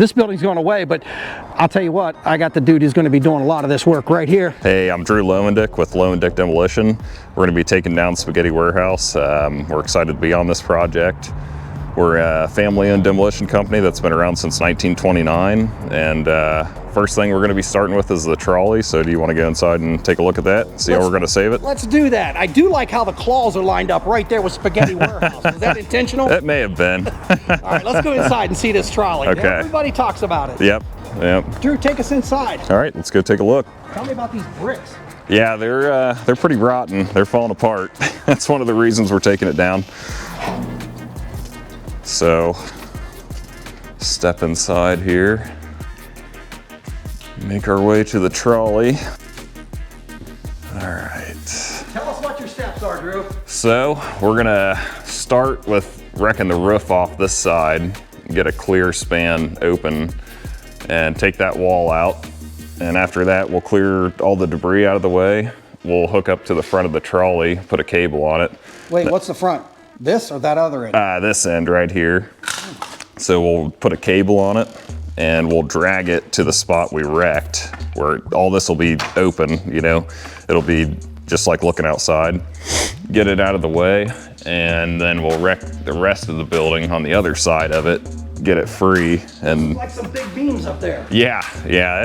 This building's going away, but I'll tell you what, I got the dude who's going to be doing a lot of this work right here. Hey, I'm Drew Loewendick with Loewendick Demolition. We're going to be taking down Spaghetti Warehouse. We're excited to be on this project. We're a family-owned demolition company that's been around since 1929, and first thing we're going to be starting with is the trolley. So do you want to go inside and take a look at that, see how we're going to save it? Let's do that. I do like how the claws are lined up right there with Spaghetti Warehouse. Was that intentional? It may have been. All right, let's go inside and see this trolley. Okay. Everybody talks about it. Yep. Drew, take us inside. All right, let's go take a look. Tell me about these bricks. Yeah, they're pretty rotten. They're falling apart. That's one of the reasons we're taking it down. So, step inside here, make our way to the trolley. All right. Tell us what your steps are, Drew. So, we're gonna start with wrecking the roof off this side, get a clear span open, and take that wall out. And after that, we'll clear all the debris out of the way. We'll hook up to the front of the trolley, put a cable on it. Wait, what's the front? This or that other end? This end right here. So we'll put a cable on it and we'll drag it to the spot we wrecked, where all this will be open, you know. It'll be just like looking outside. Get it out of the way, and then we'll wreck the rest of the building on the other side of it, get it free. And like some big beams up there. Yeah,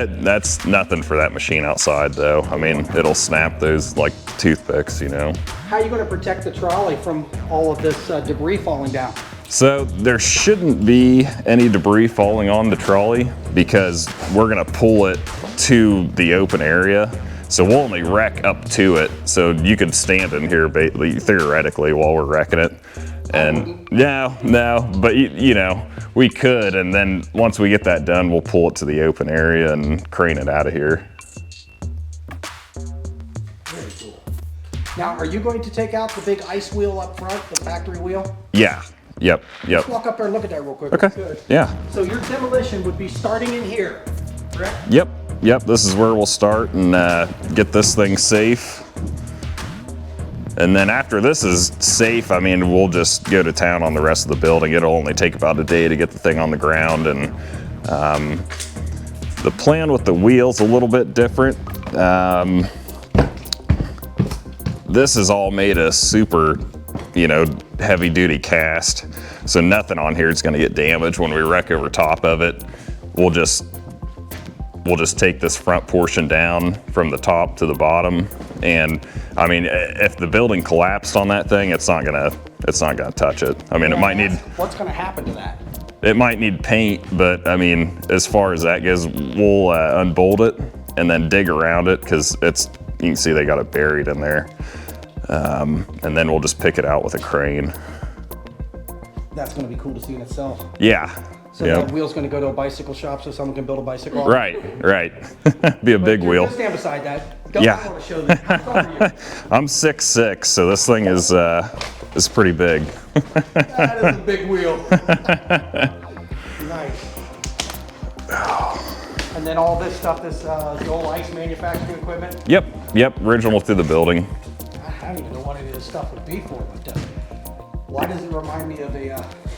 that's nothing for that machine outside though. I mean, it'll snap those like toothpicks, you know. How are you going to protect the trolley from all of this debris falling down? So there shouldn't be any debris falling on the trolley because we're gonna pull it to the open area. So we'll only wreck up to it. So you could stand in here theoretically while we're wrecking it. And no, but you know, we could, and then once we get that done, we'll pull it to the open area and crane it out of here. Very cool. Now, are you going to take out the big ice wheel up front, the factory wheel? Yeah, yep. Let's walk up there and look at that real quick. Okay, Good. yeah. So your demolition would be starting in here, correct? Yep, this is where we'll start and get this thing safe. And then after this is safe, I mean, we'll just go to town on the rest of the building. It'll only take about a day to get the thing on the ground. And the plan with the wheel's a little bit different. This is all made of super, you know, heavy duty cast. So nothing on here is gonna get damaged when we wreck over top of it. We'll just take this front portion down from the top to the bottom. And I mean, if the building collapsed on that thing, it's not gonna touch it. I mean, it might need. What's gonna happen to that? It might need paint, but I mean, as far as that goes, we'll unbolt it and then dig around it because you can see they got it buried in there. And then we'll just pick it out with a crane. That's gonna be cool to see in itself. Yeah. So that wheel's going to go to a bicycle shop so someone can build a bicycle off? Right. Be a big wheel. Just stand beside that. Yeah. I want to show them. How tall are you? I'm 6'6", so this thing is pretty big. That is a big wheel. Nice. And then all this stuff, the old ice manufacturing equipment? Yep, original to the building. I don't even know what any of this stuff would be for, but why does it remind me of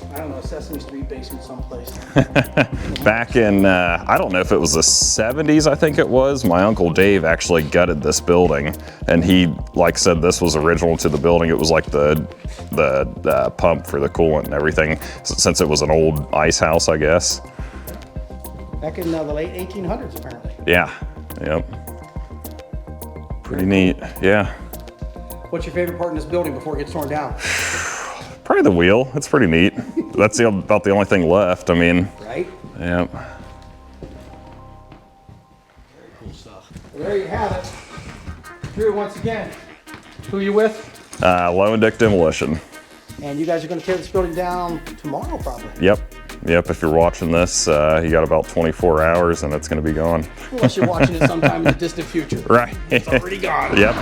I don't know, a Sesame Street basement someplace? Back in, I don't know if it was the 70s, I think it was, my Uncle Dave actually gutted this building, and he, like, said this was original to the building. It was like the pump for the coolant and everything, since it was an old ice house, I guess. Back in the late 1800s, apparently. Yeah, yep. Pretty neat, yeah. What's your favorite part in this building before it gets torn down? Probably the wheel. It's pretty neat. That's about the only thing left. I mean, right? Yep. Very cool stuff. Well, there you have it. Drew, once again, who are you with? Loewendick Demolition. And you guys are going to tear this building down tomorrow, probably. Yep. If you're watching this, you got about 24 hours and it's going to be gone. Unless you're watching it sometime in the distant future. Right. It's already gone. Yep.